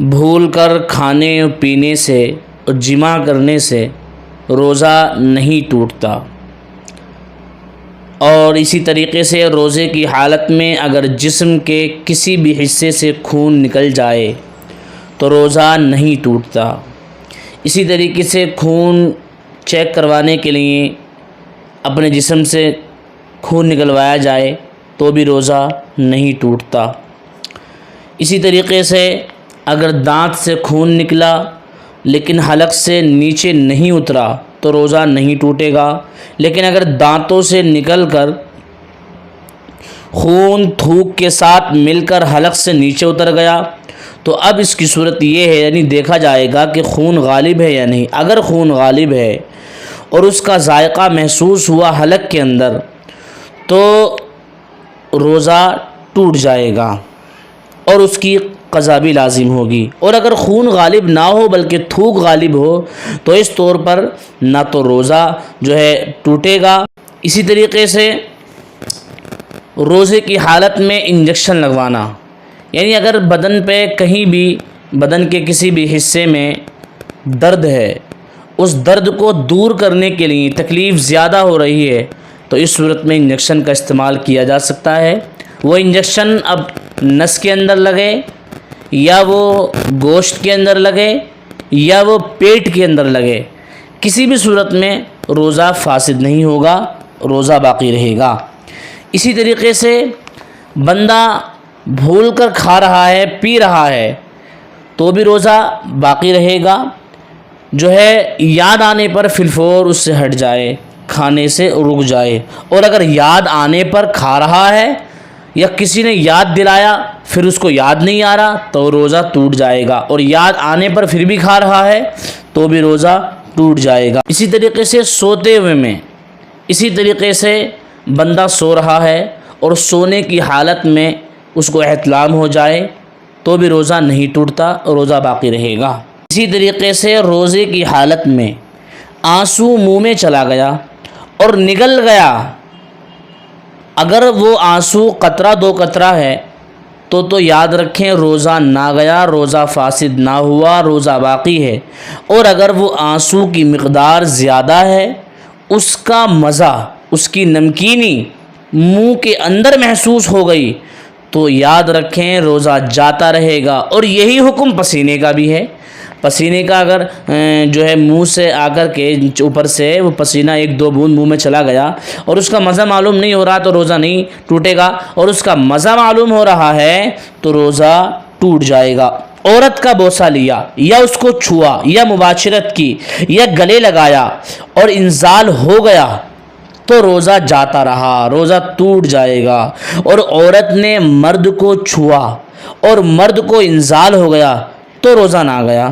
بھول کر کھانے اور پینے سے اور جمع کرنے سے روزہ نہیں ٹوٹتا، اور اسی طریقے سے روزے کی حالت میں اگر جسم کے کسی بھی حصے سے خون نکل جائے تو روزہ نہیں ٹوٹتا۔ اسی طریقے سے خون چیک کروانے کے لیے اپنے جسم سے خون نکلوایا جائے تو بھی روزہ نہیں ٹوٹتا۔ اسی طریقے سے اگر دانت سے خون نکلا لیکن حلق سے نیچے نہیں اترا تو روزہ نہیں ٹوٹے گا، لیکن اگر دانتوں سے نکل کر خون تھوک کے ساتھ مل کر حلق سے نیچے اتر گیا تو اب اس کی صورت یہ ہے، یعنی دیکھا جائے گا کہ خون غالب ہے یا نہیں۔ اگر خون غالب ہے اور اس کا ذائقہ محسوس ہوا حلق کے اندر تو روزہ ٹوٹ جائے گا اور اس کی قضا بھی لازم ہوگی، اور اگر خون غالب نہ ہو بلکہ تھوک غالب ہو تو اس طور پر نہ تو روزہ ٹوٹے گا۔ اسی طریقے سے روزے کی حالت میں انجیکشن لگوانا، یعنی اگر بدن پہ کہیں بھی بدن کے کسی بھی حصے میں درد ہے، اس درد کو دور کرنے کے لیے تکلیف زیادہ ہو رہی ہے تو اس صورت میں انجیکشن کا استعمال کیا جا سکتا ہے۔ وہ انجیکشن اب نس کے اندر لگے یا وہ گوشت کے اندر لگے یا وہ پیٹ کے اندر لگے، کسی بھی صورت میں روزہ فاسد نہیں ہوگا، روزہ باقی رہے گا۔ اسی طریقے سے بندہ بھول کر کھا رہا ہے، پی رہا ہے تو بھی روزہ باقی رہے گا، یاد آنے پر فی الفور اس سے ہٹ جائے، کھانے سے رک جائے، اور اگر یاد آنے پر کھا رہا ہے یا کسی نے یاد دلایا پھر اس کو یاد نہیں آ رہا تو روزہ ٹوٹ جائے گا، اور یاد آنے پر پھر بھی کھا رہا ہے تو بھی روزہ ٹوٹ جائے گا۔ اسی طریقے سے سوتے ہوئے میں، اسی طریقے سے بندہ سو رہا ہے اور سونے کی حالت میں اس کو احتلام ہو جائے تو بھی روزہ نہیں ٹوٹتا، روزہ باقی رہے گا۔ اسی طریقے سے روزے کی حالت میں آنسو منہ میں چلا گیا اور نگل گیا، اگر وہ آنسو قطرہ دو قطرہ ہے تو یاد رکھیں روزہ نہ گیا، روزہ فاسد نہ ہوا، روزہ باقی ہے، اور اگر وہ آنسو کی مقدار زیادہ ہے، اس کا مزہ، اس کی نمکینی منہ کے اندر محسوس ہو گئی تو یاد رکھیں روزہ جاتا رہے گا۔ اور یہی حکم پسینے کا بھی ہے۔ پسینے کا اگر منہ سے آ کر کے اوپر سے وہ پسینہ ایک دو بوند منہ میں چلا گیا اور اس کا مزہ معلوم نہیں ہو رہا تو روزہ نہیں ٹوٹے گا، اور اس کا مزہ معلوم ہو رہا ہے تو روزہ ٹوٹ جائے گا۔ عورت کا بوسہ لیا یا اس کو چھوا یا مباشرت کی یا گلے لگایا اور انزال ہو گیا تو روزہ جاتا رہا، روزہ ٹوٹ جائے گا۔ اور عورت نے مرد کو چھوا اور مرد کو انزال ہو گیا تو روزہ نہ گیا۔